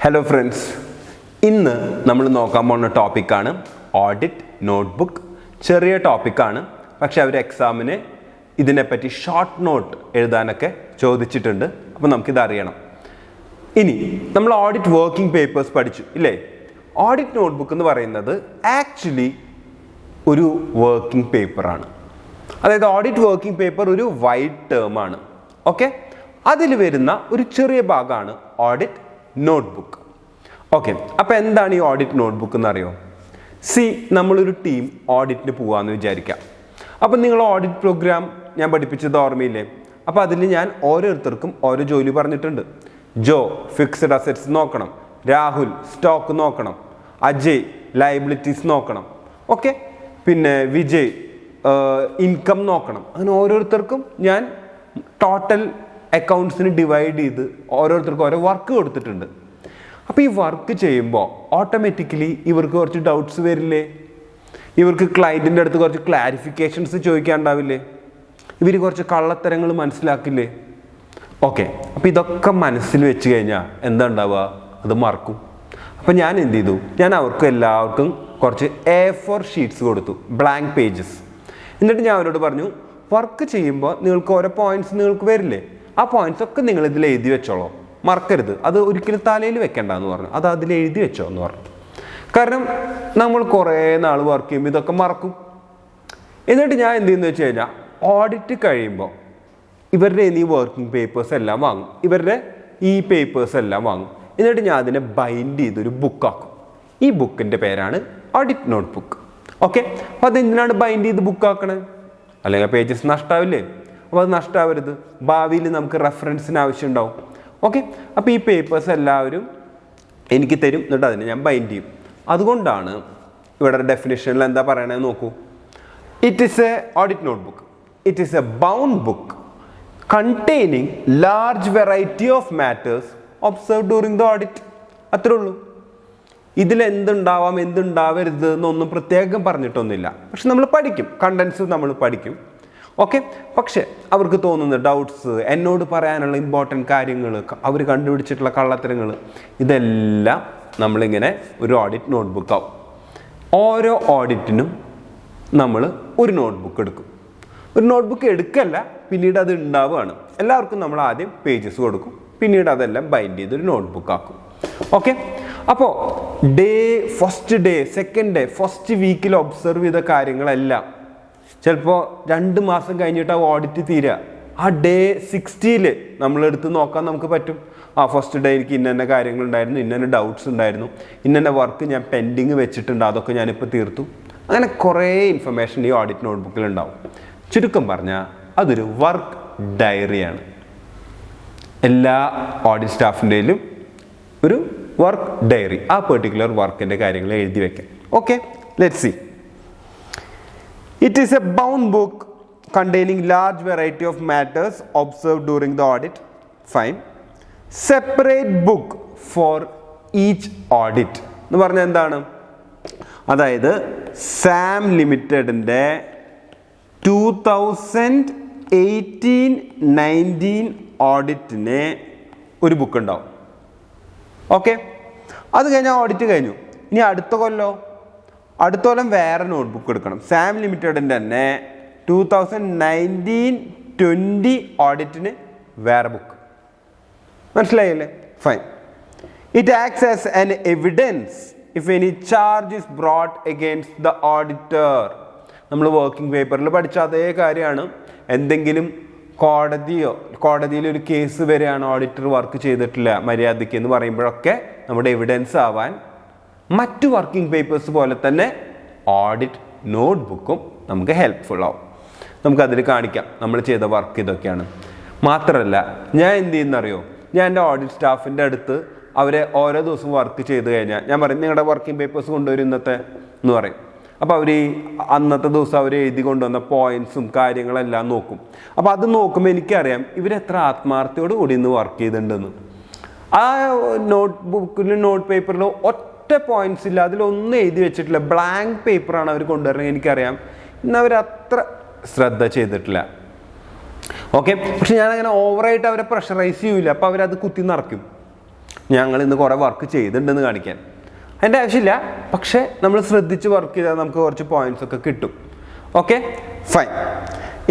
Hello friends, ഇന്ന് നമ്മൾ നോക്കാൻ പോകുന്ന ടോപ്പിക്കാണ് ഓഡിറ്റ് നോട്ട്ബുക്ക്. ചെറിയ ടോപ്പിക്കാണ്, പക്ഷെ അവർ എക്സാമിന് ഇതിനെപ്പറ്റി ഷോർട്ട് നോട്ട് എഴുതാനൊക്കെ ചോദിച്ചിട്ടുണ്ട്. അപ്പോൾ നമുക്കിത് അറിയണം. ഇനി നമ്മൾ ഓഡിറ്റ് വർക്കിംഗ് പേപ്പേഴ്സ് പഠിച്ചു ഇല്ലേ? ഓഡിറ്റ് നോട്ട്ബുക്ക് എന്ന് പറയുന്നത് ആക്ച്വലി ഒരു വർക്കിംഗ് പേപ്പറാണ്. അതായത് ഓഡിറ്റ് വർക്കിംഗ് പേപ്പർ ഒരു വൈഡ് ടേമാണ്. ഓക്കെ, അതിൽ വരുന്ന ഒരു ചെറിയ ഭാഗമാണ് ഓഡിറ്റ് നോട്ട്ബുക്ക്. ഓക്കെ, അപ്പോൾ എന്താണ് ഈ ഓഡിറ്റ് നോട്ട്ബുക്ക് എന്നറിയോ? നമ്മളൊരു ടീം ഓഡിറ്റിന് പോകാമെന്ന് വിചാരിക്കാം. അപ്പം നിങ്ങൾ ഓഡിറ്റ് പ്രോഗ്രാം ഞാൻ പഠിപ്പിച്ചത് ഓർമ്മയില്ലേ? അപ്പോൾ അതിൽ ഞാൻ ഓരോരുത്തർക്കും ഓരോ ജോലി പറഞ്ഞിട്ടുണ്ട്. ജോ ഫിക്സഡ് അസറ്റ്സ് നോക്കണം, രാഹുൽ സ്റ്റോക്ക് നോക്കണം, അജയ് ലയബിലിറ്റീസ് നോക്കണം, ഓക്കെ, പിന്നെ വിജയ് ഇൻകം നോക്കണം. അങ്ങനെ ഓരോരുത്തർക്കും ഞാൻ ടോട്ടൽ അക്കൗണ്ട്സിന് ഡിവൈഡ് ചെയ്ത് ഓരോരുത്തർക്കും ഓരോ വർക്ക് കൊടുത്തിട്ടുണ്ട്. അപ്പോൾ ഈ വർക്ക് ചെയ്യുമ്പോൾ ഓട്ടോമാറ്റിക്കലി ഇവർക്ക് കുറച്ച് ഡൗട്ട്സ് വരില്ലേ? ഇവർക്ക് ക്ലയൻറ്റിൻ്റെ അടുത്ത് കുറച്ച് ക്ലാരിഫിക്കേഷൻസ് ചോദിക്കാനുണ്ടാവില്ലേ? ഇവർ കുറച്ച് കള്ളത്തരങ്ങൾ മനസ്സിലാക്കില്ലേ? ഓക്കെ, അപ്പോൾ ഇതൊക്കെ മനസ്സിൽ വെച്ച് കഴിഞ്ഞാൽ എന്താ ഉണ്ടാവുക? അത് മറക്കും. അപ്പോൾ ഞാൻ എന്ത് ചെയ്തു? ഞാൻ അവർക്ക് എല്ലാവർക്കും കുറച്ച് A4 ഷീറ്റ്സ് കൊടുത്തു, ബ്ലാങ്ക് പേജസ്. എന്നിട്ട് ഞാൻ അവരോട് പറഞ്ഞു, വർക്ക് ചെയ്യുമ്പോൾ നിങ്ങൾക്ക് ഓരോ പോയിന്റ്സ് നിങ്ങൾക്ക് വരില്ലേ? ആ പോയിന്റ്സ് ഒക്കെ നിങ്ങൾ ഇതിൽ എഴുതി വെച്ചോളൂ, മറക്കരുത്. അത് ഒരിക്കലും തലയിൽ വെക്കണ്ടെന്ന് പറഞ്ഞു. അത് അതിൽ എഴുതി വെച്ചോ എന്ന് പറഞ്ഞു. കാരണം നമ്മൾ കുറേ നാൾ വർക്ക് ചെയ്യുമ്പോൾ ഇതൊക്കെ മറക്കും. എന്നിട്ട് ഞാൻ എന്ത് ചെയ്യുന്നു വെച്ച് കഴിഞ്ഞാൽ, ഓഡിറ്റ് കഴിയുമ്പോൾ ഇവരുടെ ഈ വർക്കിംഗ് പേപ്പേഴ്സ് എല്ലാം വാങ്ങും, ഇവരുടെ ഈ പേപ്പേഴ്സ് എല്ലാം വാങ്ങും. എന്നിട്ട് ഞാൻ അതിനെ ബൈൻഡ് ചെയ്തൊരു ബുക്കാക്കും. ഈ ബുക്കിൻ്റെ പേരാണ് ഓഡിറ്റ് നോട്ട്ബുക്ക്. ഓക്കെ, അപ്പോൾ അതെന്തിനാണ് ബൈൻഡ് ചെയ്ത് ബുക്കാക്കണേ? അല്ലെങ്കിൽ പേജസ് നഷ്ടമാവില്ലേ? അപ്പോൾ അത് നഷ്ടമാവരുത്, ഭാവിയിൽ നമുക്ക് റെഫറൻസിന് ആവശ്യം ഉണ്ടാവും. ഓക്കെ, അപ്പോൾ ഈ പേപ്പേഴ്സ് എല്ലാവരും എനിക്ക് തരും, എന്നിട്ട് അതിനെ ഞാൻ ബൈൻഡ് ചെയ്യും. അതുകൊണ്ടാണ് ഇവിടെ ഡെഫിനിഷനിൽ എന്താ പറയണതെന്ന് നോക്കൂ. It is A audit notebook. It is A bound book containing large variety of matters observe during the audit. അത്രേ ഉള്ളൂ. ഇതിൽ എന്തുണ്ടാവാം എന്തുണ്ടാവരുത് എന്നൊന്നും പ്രത്യേകം പറഞ്ഞിട്ടൊന്നുമില്ല. പക്ഷെ നമ്മൾ പഠിക്കും, കണ്ടൻസ് നമ്മൾ പഠിക്കും. ഓക്കെ, പക്ഷെ അവർക്ക് തോന്നുന്ന ഡൗട്ട്സ്, എന്നോട് പറയാനുള്ള ഇമ്പോർട്ടൻറ്റ് കാര്യങ്ങൾ, അവർ കണ്ടുപിടിച്ചിട്ടുള്ള കള്ളത്തരങ്ങൾ, ഇതെല്ലാം നമ്മളിങ്ങനെ ഒരു ഓഡിറ്റ് നോട്ട്ബുക്ക് ആവും. ഓരോ ഓഡിറ്റിനും നമ്മൾ ഒരു നോട്ട്ബുക്ക് എടുക്കും. ഒരു നോട്ട്ബുക്ക് എടുക്കല്ല, പിന്നീട് അത് ഉണ്ടാവുകയാണ്. എല്ലാവർക്കും നമ്മൾ ആദ്യം പേജസ് കൊടുക്കും, പിന്നീട് അതെല്ലാം ബൈൻഡ് ചെയ്ത് ഒരു നോട്ട്ബുക്ക് ആക്കും. ഓക്കെ, അപ്പോൾ first day, second day, first വീക്കിൽ ഒബ്സർവ് ചെയ്ത കാര്യങ്ങളെല്ലാം ചിലപ്പോൾ 2 മാസം കഴിഞ്ഞിട്ട് ആ ഓഡിറ്റ് തീരുക. ആ ഡേ 60 നമ്മളെടുത്ത് നോക്കാൻ നമുക്ക് പറ്റും. ഫസ്റ്റ് ഡേ എനിക്ക് ഇന്ന കാര്യങ്ങളുണ്ടായിരുന്നു, ഇന്ന ഡൗട്ട്സ് ഉണ്ടായിരുന്നു, ഇന്ന വർക്ക് ഞാൻ പെൻഡിങ് വെച്ചിട്ടുണ്ട്, അതൊക്കെ ഞാനിപ്പോൾ തീർത്തു. അങ്ങനെ കുറേ ഇൻഫർമേഷൻ ഈ ഓഡിറ്റ് നോട്ട്ബുക്കിൽ ഉണ്ടാവും. ചുരുക്കം പറഞ്ഞാൽ അതൊരു വർക്ക് ഡയറിയാണ്. എല്ലാ ഓഡിറ്റ് സ്റ്റാഫിൻ്റെയിലും ഒരു വർക്ക് ഡയറി, ആ പെർട്ടിക്കുലർ വർക്കിൻ്റെ കാര്യങ്ങൾ എഴുതി വെക്കാം. Okay, let's see. It is a bound book containing large variety of matters observed during the audit. Fine. Separate book for each audit. എന്ന് പറഞ്ഞാൽ എന്താണ്? അതായത് സാം ലിമിറ്റഡിൻ്റെ 2018-19 ഓഡിറ്റിന് ഒരു ബുക്ക് ഉണ്ടാവും. ഓക്കെ, അത് കഴിഞ്ഞാൽ ഓഡിറ്റ് കഴിഞ്ഞു. ഇനി അടുത്ത കൊല്ലം വേറെ നോട്ട്ബുക്ക് എടുക്കണം. സാം ലിമിറ്റഡിൻ്റെ തന്നെ 2019-20 ഓഡിറ്റിന് വേറെ ബുക്ക്. മനസ്സിലായില്ലേ? Fine. It acts as an evidence if any charge is brought against the auditor. നമ്മൾ വർക്കിംഗ് പേപ്പറിൽ പഠിച്ച അതേ കാര്യമാണ്. എന്തെങ്കിലും കോടതിയിൽ ഒരു കേസ് വരെയാണ് ഓഡിറ്റർ വർക്ക് ചെയ്തിട്ടില്ല മര്യാദയ്ക്ക് എന്ന് പറയുമ്പോഴൊക്കെ നമ്മുടെ എവിഡൻസ് ആവാൻ മറ്റു വർക്കിംഗ് പേപ്പേഴ്സ് പോലെ തന്നെ ഓഡിറ്റ് നോട്ട്ബുക്കും നമുക്ക് ഹെൽപ്ഫുൾ ആവും. നമുക്കതിൽ കാണിക്കാം നമ്മൾ ചെയ്ത വർക്ക് ഇതൊക്കെയാണ്. മാത്രമല്ല ഞാൻ എന്ത് ചെയ്യുന്നറിയോ, ഞാൻ എൻ്റെ ഓഡിറ്റ് സ്റ്റാഫിൻ്റെ അടുത്ത് അവരെ ഓരോ ദിവസം വർക്ക് ചെയ്ത് കഴിഞ്ഞാൽ ഞാൻ പറയും, നിങ്ങളുടെ വർക്കിംഗ് പേപ്പേഴ്സ് കൊണ്ടുവരും ഇന്നത്തെ എന്ന് പറയും. അപ്പോൾ അവർ അന്നത്തെ ദിവസം അവർ എഴുതി കൊണ്ടുവന്ന പോയിൻറ്റ്സും കാര്യങ്ങളെല്ലാം നോക്കും. അപ്പോൾ അത് നോക്കുമ്പോൾ എനിക്കറിയാം ഇവരെത്ര ആത്മാർത്ഥയോട് കൂടി ഇന്ന് വർക്ക് ചെയ്തിട്ടുണ്ടെന്ന്. ആ നോട്ട് പേപ്പറിൽ ഒറ്റ പോയിന്റ്സ് ഇല്ല, അതിലൊന്നും എഴുതി വെച്ചിട്ടില്ല, ബ്ലാങ്ക് പേപ്പറാണ് അവർ കൊണ്ടുവരുന്നത്. എനിക്കറിയാം ഇന്ന് അവരത്ര ശ്രദ്ധ ചെയ്തിട്ടില്ല. ഓക്കെ, പക്ഷെ ഞാനങ്ങനെ ഓവറായിട്ട് അവരെ പ്രഷറൈസ് ചെയ്യില്ല. അപ്പോൾ അവരത് കുത്തി നിറയ്ക്കും. ഞങ്ങൾ ഇന്ന് കുറേ വർക്ക് ചെയ്തിട്ടുണ്ടെന്ന് കാണിക്കാൻ. അതിൻ്റെ ആവശ്യമില്ല, പക്ഷേ നമ്മൾ ശ്രദ്ധിച്ച് വർക്ക് ചെയ്താൽ നമുക്ക് കുറച്ച് പോയിന്റ്സ് ഒക്കെ കിട്ടും. Okay, fine.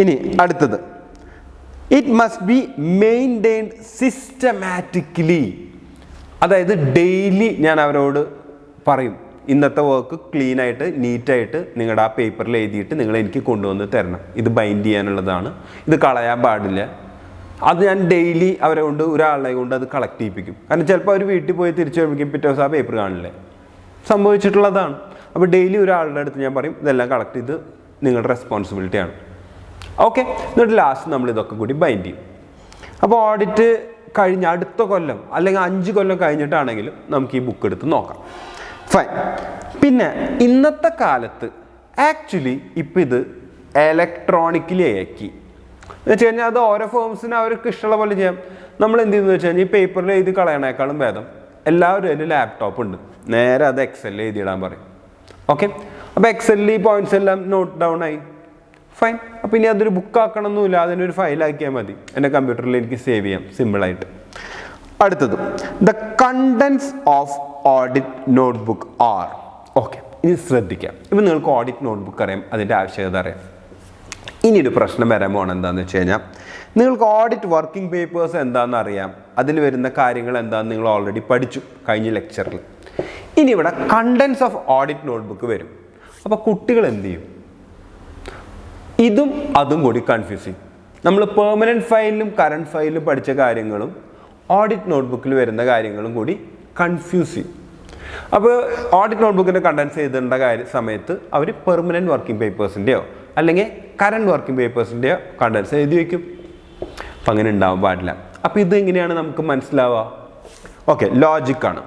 ഇനി അടുത്തത്, it must be maintained systematically. അതായത് ഡെയിലി ഞാൻ അവരോട് പറയും, ഇന്നത്തെ വർക്ക് ക്ലീനായിട്ട് നീറ്റായിട്ട് നിങ്ങളുടെ ആ പേപ്പറിൽ എഴുതിയിട്ട് നിങ്ങൾ എനിക്ക് കൊണ്ടുവന്ന് തരണം. ഇത് ബൈൻഡ് ചെയ്യാനുള്ളതാണ്, ഇത് കളയാൻ പാടില്ല. അത് ഞാൻ ഡെയിലി അവരെ കൊണ്ട്, ഒരാളെ കൊണ്ട് അത് കളക്ട് ചെയ്യിപ്പിക്കും. കാരണം ചിലപ്പോൾ അവർ വീട്ടിൽ പോയി തിരിച്ചു വരുമ്പോഴേക്കും പിറ്റേ ദിവസം ആ പേപ്പർ കാണില്ലേ. സംഭവിച്ചിട്ടുള്ളതാണ്. അപ്പോൾ ഡെയിലി ഒരാളുടെ അടുത്ത് ഞാൻ പറയും, ഇതെല്ലാം കളക്ട് ചെയ്ത് നിങ്ങളുടെ റെസ്പോൺസിബിലിറ്റിയാണ്. ഓക്കെ, എന്നിട്ട് ലാസ്റ്റ് നമ്മൾ ഇതൊക്കെ കൂടി ബൈൻഡ് ചെയ്യും. അപ്പോൾ ഓഡിറ്റ് കഴിഞ്ഞ് അടുത്ത കൊല്ലം അല്ലെങ്കിൽ 5 കൊല്ലം കഴിഞ്ഞിട്ടാണെങ്കിലും നമുക്ക് ഈ ബുക്ക് എടുത്ത് നോക്കാം. ഫൈൻ. പിന്നെ ഇന്നത്തെ കാലത്ത് ആക്ച്വലി ഇപ്പം ഇത് ഇലക്ട്രോണിക്കലി ആക്കി എന്ന് വെച്ച് കഴിഞ്ഞാൽ അത് ഓരോ ഫോംസിന് അവർക്ക് ഇഷ്ടമുള്ള പോലെ ചെയ്യാം. നമ്മൾ എന്ത് ചെയ്യുന്നത് വെച്ച് കഴിഞ്ഞാൽ ഈ പേപ്പറിൽ എഴുതി കളയണേക്കാളും ഭേദം എല്ലാവരും അതിൽ ലാപ്ടോപ്പ് ഉണ്ട്, നേരെ അത് എക്സലിൽ എഴുതിയിടാൻ പറയും. ഓക്കെ, അപ്പോൾ എക്സലിൽ ഈ പോയിന്റ്സ് എല്ലാം നോട്ട് ഡൗൺ ആയി. ഫൈൻ. അപ്പോൾ ഇനി അതൊരു ബുക്ക് ആക്കണമെന്നില്ല, അതിനൊരു ഫയലാക്കിയാൽ മതി. എൻ്റെ കമ്പ്യൂട്ടറിൽ എനിക്ക് സേവ് ചെയ്യാം സിമ്പിളായിട്ട്. അടുത്തത്, the contents of audit notebook are. Okay, ഇനി ശ്രദ്ധിക്കാം. ഇപ്പം നിങ്ങൾക്ക് ഓഡിറ്റ് നോട്ട്ബുക്ക് അറിയാം, അതിൻ്റെ ആവശ്യകത അറിയാം. ഇനി ഒരു പ്രശ്നം വരാൻ പോകണം എന്താണെന്ന് വെച്ച് കഴിഞ്ഞാൽ, നിങ്ങൾക്ക് ഓഡിറ്റ് വർക്കിംഗ് പേപ്പേഴ്സ് എന്താണെന്ന് അറിയാം, അതിൽ വരുന്ന കാര്യങ്ങൾ എന്താണെന്ന് നിങ്ങൾ ഓൾറെഡി പഠിച്ചു കഴിഞ്ഞ ലെക്ചറിൽ. ഇനി ഇവിടെ കണ്ടൻസ് ഓഫ് ഓഡിറ്റ് നോട്ട്ബുക്ക് വരും. അപ്പോൾ കുട്ടികൾ എന്ത് ചെയ്യും? ഇതും അതും കൂടി കൺഫ്യൂസ് ചെയ്യും. നമ്മൾ പെർമനൻറ്റ് ഫയലിലും കറണ്ട് ഫയലിലും പഠിച്ച കാര്യങ്ങളും ഓഡിറ്റ് നോട്ട്ബുക്കിൽ വരുന്ന കാര്യങ്ങളും കൂടി കൺഫ്യൂസ് ചെയ്യും. അപ്പോൾ ഓഡിറ്റ് നോട്ട്ബുക്കിൻ്റെ കണ്ടൻസ് എഴുതേണ്ട സമയത്ത് അവർ പെർമനൻറ്റ് വർക്കിംഗ് പേപ്പേഴ്സിൻ്റെയോ അല്ലെങ്കിൽ കറണ്ട് വർക്കിംഗ് പേപ്പേഴ്സിൻ്റെയോ കണ്ടൻസ് എഴുതി വയ്ക്കും. അപ്പം അങ്ങനെ ഉണ്ടാവാൻ പാടില്ല. അപ്പോൾ ഇതെങ്ങനെയാണ് നമുക്ക് മനസ്സിലാവുക? ഓക്കെ, ലോജിക്കാണ്.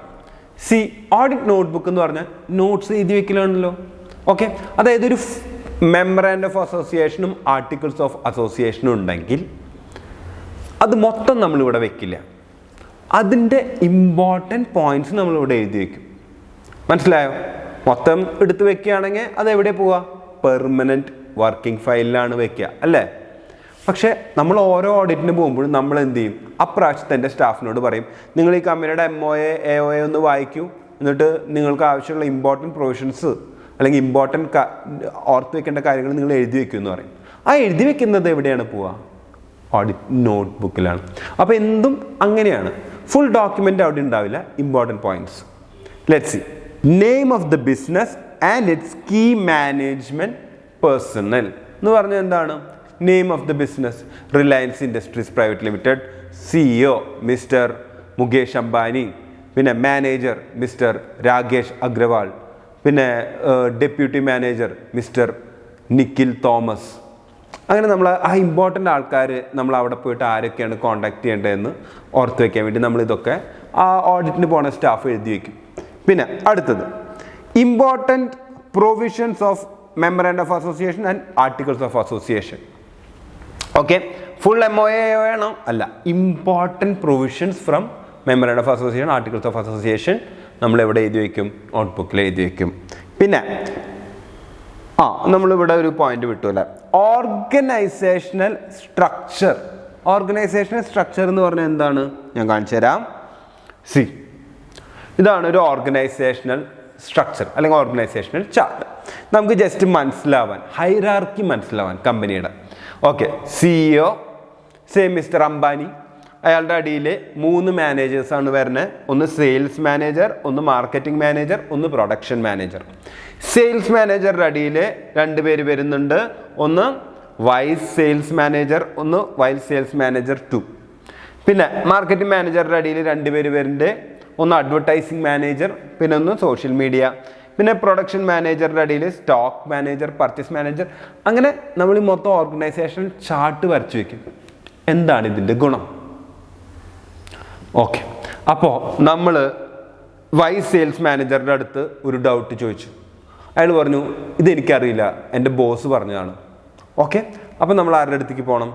സി, ഓഡിറ്റ് നോട്ട്ബുക്ക് എന്ന് പറഞ്ഞാൽ നോട്ട്സ് എഴുതി വയ്ക്കലാണല്ലോ. ഓക്കെ, അതായത് ഒരു മെമ്മറാൻഡം ഓഫ് അസോസിയേഷനും ആർട്ടിക്കിൾസ് ഓഫ് അസോസിയേഷനും ഉണ്ടെങ്കിൽ അത് മൊത്തം നമ്മളിവിടെ വെക്കില്ല, അതിൻ്റെ ഇമ്പോർട്ടൻറ്റ് പോയിന്റ്സ് നമ്മളിവിടെ എഴുതി വയ്ക്കും. മനസ്സിലായോ? മൊത്തം എടുത്ത് വെക്കുകയാണെങ്കിൽ അത് എവിടെ പോവുക? പെർമനൻറ്റ് വർക്കിംഗ് ഫയലിലാണ് വെക്കുക അല്ലേ? പക്ഷേ നമ്മൾ ഓരോ ഓഡിറ്റിന് പോകുമ്പോഴും നമ്മൾ എന്ത് ചെയ്യും? അപ്രാവശ്യത്തെ എൻ്റെ സ്റ്റാഫിനോട് പറയും, നിങ്ങൾ ഈ കമ്പനിയുടെ MOA AOA ഒന്ന് വായിക്കൂ, എന്നിട്ട് നിങ്ങൾക്ക് ആവശ്യമുള്ള ഇമ്പോർട്ടൻറ്റ് പ്രൊവിഷൻസ് അല്ലെങ്കിൽ ഇമ്പോർട്ടൻറ്റ് ഓർത്ത് വെക്കേണ്ട കാര്യങ്ങൾ നിങ്ങൾ എഴുതി വെക്കും എന്ന് പറയും. ആ എഴുതി വെക്കുന്നത് എവിടെയാണ് പോവുക? ഓഡിറ്റ് നോട്ട് ബുക്കിലാണ്. അപ്പോൾ എന്തും അങ്ങനെയാണ്, ഫുൾ ഡോക്യുമെൻ്റ് അവിടെ ഉണ്ടാവില്ല, important points. Let's see, name of the business and its key management personnel എന്ന് പറഞ്ഞാൽ എന്താണ്? Name of the business, Reliance Industries private limited, CEO mister Mukesh Ambani, പിന്നെ മാനേജർ മിസ്റ്റർ രാകേഷ് അഗ്രവാൾ, പിന്നെ deputy manager mister Nikhil Thomas. അങ്ങനെ നമ്മൾ ആ ഇമ്പോർട്ടൻ്റ് ആൾക്കാർ നമ്മൾ അവിടെ പോയിട്ട് ആരൊക്കെയാണ് കോൺടാക്ട് ചെയ്യേണ്ടതെന്ന് ഓർത്ത് വയ്ക്കാൻ വേണ്ടി നമ്മളിതൊക്കെ ആ ഓഡിറ്റിന് പോണ സ്റ്റാഫ് എഴുതി വയ്ക്കും. പിന്നെ അടുത്തത്, important provisions of memorandum of association and articles of association. Okay, full MOA വേണം അല്ല, important provisions from memorandum of association, articles of association നമ്മൾ എവിടെ എഴുതി വയ്ക്കും? നോട്ട്ബുക്കിൽ എഴുതി വയ്ക്കും. പിന്നെ നമ്മളിവിടെ ഒരു പോയിന്റ് വിട്ടു അല്ലേ, ഓർഗനൈസേഷണൽ സ്ട്രക്ചർ. ഓർഗനൈസേഷണൽ സ്ട്രക്ചർ എന്ന് പറഞ്ഞാൽ എന്താണ്? ഞാൻ കാണിച്ചു തരാം. സി, ഇതാണ് ഒരു ഓർഗനൈസേഷണൽ സ്ട്രക്ചർ അല്ലെങ്കിൽ ഓർഗനൈസേഷണൽ ചാർട്ട്. നമുക്ക് ജസ്റ്റ് മനസ്സിലാവാൻ, ഹൈറാർക്കി മനസ്സിലാവാൻ കമ്പനിയുടെ. ഓക്കെ, CEO മിസ്റ്റർ അംബാനി, അയാളുടെ അടിയിൽ 3 മാനേജേഴ്സാണ് വരുന്നത്. ഒന്ന് സെയിൽസ് മാനേജർ, ഒന്ന് മാർക്കറ്റിംഗ് മാനേജർ, ഒന്ന് പ്രൊഡക്ഷൻ മാനേജർ. സെയിൽസ് മാനേജറുടെ അടിയിൽ 2 പേര് വരുന്നുണ്ട്, ഒന്ന് വൈസ് സെയിൽസ് മാനേജർ, ഒന്ന് വൈസ് സെയിൽസ് മാനേജർ 2. പിന്നെ മാർക്കറ്റിംഗ് മാനേജറുടെ അടിയിൽ 2 പേര് വരുന്നുണ്ട്, ഒന്ന് അഡ്വർടൈസിങ് മാനേജർ, പിന്നെ ഒന്ന് സോഷ്യൽ മീഡിയ. പിന്നെ പ്രൊഡക്ഷൻ മാനേജറുടെ അടിയിൽ സ്റ്റോക്ക് മാനേജർ, പർച്ചേസ് മാനേജർ. അങ്ങനെ നമ്മൾ ഈ മൊത്തം ഓർഗനൈസേഷൻ ചാർട്ട് വരച്ചു വയ്ക്കും. എന്താണ് ഇതിൻ്റെ ഗുണം? ഓക്കെ, അപ്പോൾ നമ്മൾ വൈസ് സെയിൽസ് മാനേജറുടെ അടുത്ത് ഒരു ഡൗട്ട് ചോദിച്ചു. അയാൾ പറഞ്ഞു, ഇതെനിക്കറിയില്ല, എൻ്റെ ബോസ് പറഞ്ഞതാണ്. ഓക്കെ, അപ്പോൾ നമ്മൾ ആരുടെ അടുത്തേക്ക് പോകണം?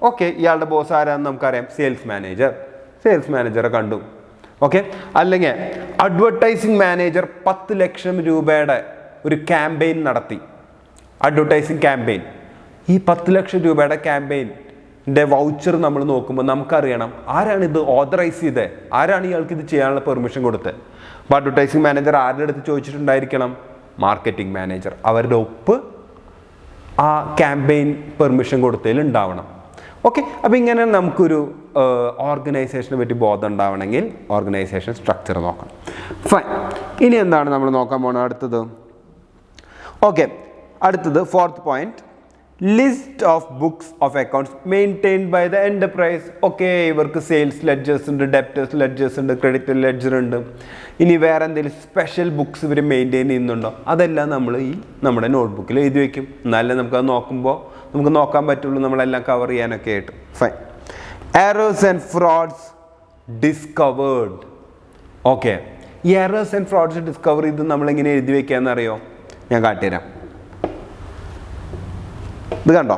ഓക്കെ, ഇയാളുടെ ബോസ് ആരാന്ന് നമുക്കറിയാം, സെയിൽസ് മാനേജർ. സെയിൽസ് മാനേജറെ കണ്ടു. ഓക്കെ, അല്ലെങ്കിൽ അഡ്വർടൈസിങ് മാനേജർ 10 ലക്ഷം രൂപയുടെ ഒരു ക്യാമ്പയിൻ നടത്തി, അഡ്വർടൈസിങ് ക്യാമ്പയിൻ. ഈ 10 ലക്ഷം രൂപയുടെ ക്യാമ്പയിൻ വൗച്ചർ നമ്മൾ നോക്കുമ്പോൾ നമുക്കറിയണം ആരാണ് ഇത് ഓതറൈസ് ചെയ്തത്, ആരാണ് ഇയാൾക്ക് ഇത് ചെയ്യാനുള്ള പെർമിഷൻ കൊടുത്തത്. അപ്പോൾ അഡ്വർടൈസിങ് മാനേജർ ആരുടെ അടുത്ത് ചോദിച്ചിട്ടുണ്ടായിരിക്കണം? Marketing manager. അവരുടെ ഒപ്പ് ആ ക്യാമ്പയിൻ പെർമിഷൻ കൊടുത്തതിൽ ഉണ്ടാവണം. ഓക്കെ, അപ്പോൾ ഇങ്ങനെ നമുക്കൊരു ഓർഗനൈസേഷനെ പറ്റി ബോധം ഉണ്ടാവണമെങ്കിൽ ഓർഗനൈസേഷൻ സ്ട്രക്ചർ നോക്കണം. ഫൈൻ. ഇനി എന്താണ് നമ്മൾ നോക്കാൻ പോകുന്നത് അടുത്തത്? ഓക്കെ, അടുത്തത് 4th point, list of books of accounts maintained by the enterprise. Okay, ഇവർക്ക് സെയിൽസ് ലെഡ്ജേഴ്സ് ഉണ്ട്, ഡെപ്റ്റേഴ്സ് ലെഡ്ജേഴ്സ് ഉണ്ട്, ക്രെഡിറ്റ് ലെഡ്ജർ ഉണ്ട്. ഇനി വേറെ എന്തെങ്കിലും സ്പെഷ്യൽ ബുക്സ് ഇവർ മെയിൻറ്റെയിൻ ചെയ്യുന്നുണ്ടോ? അതെല്ലാം നമ്മൾ ഈ നമ്മുടെ നോട്ട്ബുക്കിൽ എഴുതി വയ്ക്കും. എന്നാലേ നമുക്കത് നോക്കുമ്പോൾ നമുക്ക് നോക്കാൻ പറ്റുള്ളൂ, നമ്മളെല്ലാം കവർ ചെയ്യാനൊക്കെ ആയിട്ട്. Fine. Errors and frauds discovered. Okay, ഈ എറേഴ്സ് ആൻഡ് ഫ്രോഡ്സ് ഡിസ്കവർ ചെയ്ത് നമ്മളെങ്ങനെ എഴുതി വയ്ക്കാമെന്നറിയോ? ഞാൻ കാട്ടിത്തരാം. ഇത് കണ്ടോ,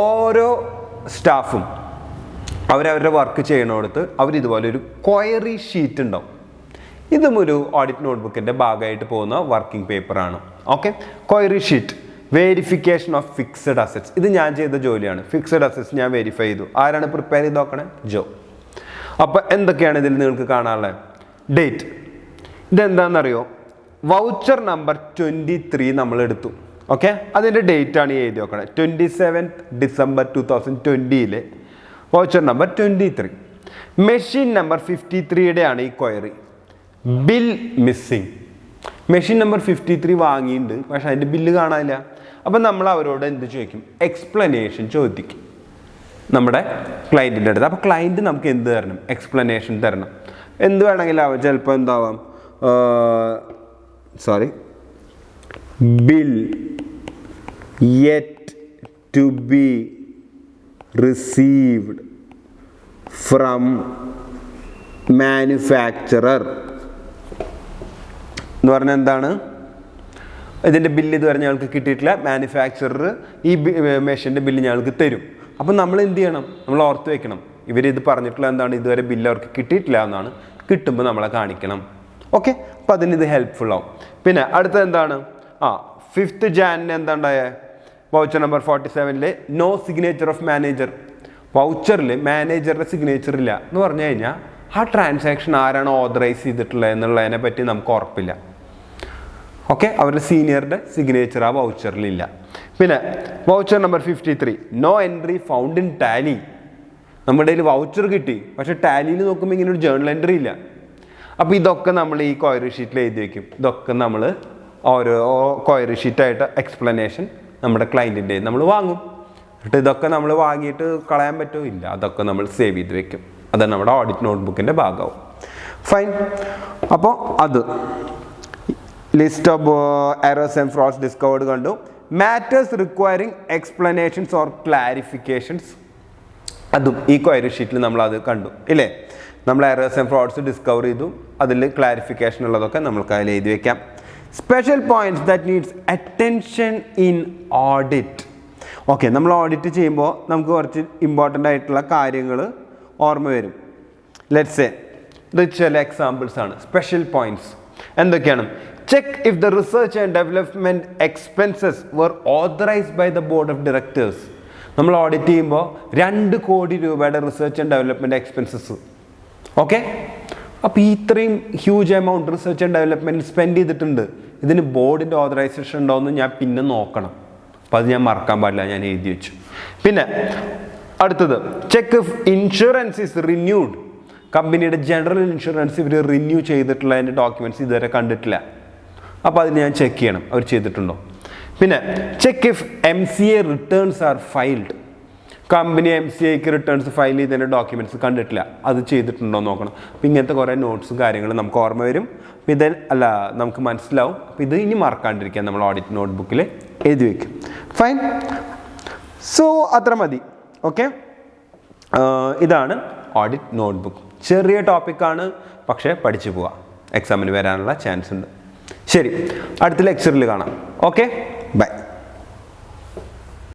ഓരോ സ്റ്റാഫും അവരവരുടെ വർക്ക് ചെയ്യണോടത്ത് അവരിതുപോലെ ഒരു ക്വയറി ഷീറ്റ് ഉണ്ടാവും. ഇതും ഒരു ഓഡിറ്റ് നോട്ട്ബുക്കിൻ്റെ ഭാഗമായിട്ട് പോകുന്ന വർക്കിംഗ് പേപ്പറാണ്. Okay, query sheet, verification of fixed assets. ഇത് ഞാൻ ചെയ്ത ജോലിയാണ്. ഫിക്സഡ് അസറ്റ്സ് ഞാൻ വെരിഫൈ ചെയ്തു. ആരാണ് പ്രിപ്പയർ ചെയ്ത് നോക്കണേ? ജോ. അപ്പോൾ എന്തൊക്കെയാണ് ഇതിൽ നിങ്ങൾക്ക് കാണാനുള്ളത്? ഡേറ്റ്, ഇതെന്താണെന്നറിയോ? വൗച്ചർ നമ്പർ 23 നമ്മൾ എടുത്തു. ഓക്കെ, അതിൻ്റെ ഡേറ്റാണ് ഈ എഴുതി നോക്കണത്. 27th December 2020 voucher number 23. Machine number 53യുടെ ആണ് ഈ query. Bill missing. Machine number 53 വാങ്ങിയിട്ടുണ്ട്, പക്ഷെ അതിൻ്റെ ബില്ല് കാണാനില്ല. അപ്പം നമ്മൾ അവരോട് എന്ത് ചോദിക്കും? എക്സ്പ്ലനേഷൻ ചോദിക്കും നമ്മുടെ ക്ലയൻറ്റിൻ്റെ അടുത്ത്. അപ്പോൾ ക്ലയൻറ്റ് നമുക്ക് എന്ത് തരണം? എക്സ്പ്ലനേഷൻ തരണം. എന്ത് വേണമെങ്കിലും അവർ ചിലപ്പോൾ എന്താവാം, bill yet to be received from manufacturer എന്ന് പറഞ്ഞാൽ എന്താണ്? ഇതിൻ്റെ ബില്ല് ഇതുവരെ ഞങ്ങൾക്ക് കിട്ടിയിട്ടില്ല, മാനുഫാക്ചറർ ഈ മെഷീൻ്റെ ബില്ല് ഞങ്ങൾക്ക് തരും. അപ്പം നമ്മൾ എന്ത് ചെയ്യണം? നമ്മൾ ഓർത്ത് വെക്കണം, ഇവരിത് പറഞ്ഞിട്ടുള്ള എന്താണ്? ഇതുവരെ ബില്ല് അവർക്ക് കിട്ടിയിട്ടില്ല എന്നാണ്. കിട്ടുമ്പോൾ നമ്മളെ കാണിക്കണം. ഓക്കെ, അപ്പോൾ അതിന് ഇത് ഹെൽപ്ഫുൾ ആവും. പിന്നെ അടുത്തത് എന്താണ്? 5th January എന്താ ഉണ്ടായ? Voucher number 47 no signature of manager. വൗച്ചറിൽ മാനേജറുടെ സിഗ്നേച്ചർ ഇല്ല എന്ന് പറഞ്ഞു കഴിഞ്ഞാൽ ആ ട്രാൻസാക്ഷൻ ആരാണ് ഓതറൈസ് ചെയ്തിട്ടുള്ളത് എന്നുള്ളതിനെ പറ്റി നമുക്ക് ഉറപ്പില്ല. ഓക്കെ, അവരുടെ സീനിയറുടെ സിഗ്നേച്ചർ ആ വൗച്ചറിലില്ല. പിന്നെ voucher number 53 no entry found in Tally. നമ്മുടെ കയ്യിൽ വൗച്ചർ കിട്ടി, പക്ഷെ ടാലിയിൽ നോക്കുമ്പോൾ ഇങ്ങനെ ഒരു ജേർണൽ എൻട്രി ഇല്ല. അപ്പോൾ ഇതൊക്കെ നമ്മൾ ഈ ക്വയറി ഷീറ്റിൽ എഴുതി വയ്ക്കും. ഇതൊക്കെ നമ്മൾ ഓരോ ക്വയറി ഷീറ്റായിട്ട് എക്സ്പ്ലനേഷൻ നമ്മുടെ ക്ലയൻറ്റിൻ്റെ നമ്മൾ വാങ്ങും. എന്നിട്ട് ഇതൊക്കെ നമ്മൾ വാങ്ങിയിട്ട് കളയാൻ പറ്റുമോ? ഇല്ല, അതൊക്കെ നമ്മൾ സേവ് ചെയ്ത് വെക്കും. അത് നമ്മുടെ ഓഡിറ്റ് നോട്ട്ബുക്കിൻ്റെ ഭാഗമാവും. ഫൈൻ. അപ്പോൾ അത് list of errors and frauds discovered കണ്ടു. Matters requiring explanations or clarifications, അതും ഈ ക്വയറി ഷീറ്റിൽ നമ്മൾ അത് കണ്ടു ഇല്ലേ? നമ്മൾ എറേഴ്സ് ആൻഡ് ഫ്രോഡ്സ് ഡിസ്കവർ ചെയ്തു, അതിൽ ക്ലാരിഫിക്കേഷൻ ഉള്ളതൊക്കെ നമുക്ക് അതിൽ എഴുതി വയ്ക്കാം. Special points that needs attention in audit. Okay, നമ്മൾ ഓഡിറ്റ് ചെയ്യുമ്പോൾ നമുക്ക് കുറച്ച് ഇമ്പോർട്ടൻ്റ് ആയിട്ടുള്ള കാര്യങ്ങൾ ഓർമ്മ വരും. ലെറ്റ്സ് സേ ഇത് ചില എക്സാമ്പിൾസ് ആണ്. സ്പെഷ്യൽ പോയിന്റ്സ് എന്തൊക്കെയാണ്? Check if the research and development expenses were authorised by the board of directors. നമ്മൾ ഓഡിറ്റ് ചെയ്യുമ്പോൾ 2 കോടി രൂപയുടെ research and development expenses. Okay, അപ്പോൾ ഇത്രയും huge amount research and development spend ചെയ്തിട്ടുണ്ട്. ഇതിന് ബോർഡിൻ്റെ ഓതറൈസേഷൻ ഉണ്ടോ എന്ന് ഞാൻ പിന്നെ നോക്കണം. അപ്പോൾ അത് ഞാൻ മറക്കാൻ പാടില്ല, ഞാൻ എഴുതി വെച്ചു. പിന്നെ അടുത്തത് check if insurance is renewed. കമ്പനിയുടെ ജനറൽ ഇൻഷുറൻസ് ഇവർ റിന്യൂ ചെയ്തിട്ടുള്ള അതിൻ്റെ ഡോക്യുമെൻറ്റ്സ് ഇതുവരെ കണ്ടിട്ടില്ല. അപ്പോൾ അതിന് ഞാൻ ചെക്ക് ചെയ്യണം അവർ ചെയ്തിട്ടുണ്ടോ. പിന്നെ check if MCA returns are filed. Company MCAക്ക് റിട്ടേൺസ് ഫയൽ ചെയ്തതിൻ്റെ ഡോക്യുമെൻറ്റ്സ് കണ്ടിട്ടില്ല, അത് ചെയ്തിട്ടുണ്ടോ നോക്കണം. അപ്പോൾ ഇങ്ങനത്തെ കുറേ നോട്ട്സും കാര്യങ്ങളും നമുക്ക് ഓർമ്മ വരും. അപ്പോൾ ഇത് നമുക്ക് മനസ്സിലാവും. അപ്പോൾ ഇത് ഇനി മറക്കാണ്ടിരിക്കാൻ നമ്മൾ ഓഡിറ്റ് നോട്ട്ബുക്കിൽ എഴുതി വയ്ക്കും. ഫൈൻ. സോ അത്ര മതി. ഓക്കെ, ഇതാണ് ഓഡിറ്റ് നോട്ട്ബുക്ക്. ചെറിയ ടോപ്പിക്കാണ്, പക്ഷേ പഠിച്ചു പോവാം, എക്സാമിന് വരാനുള്ള ചാൻസ് ഉണ്ട്. ശരി, അടുത്ത ലെക്ചറിൽ കാണാം. Okay, by.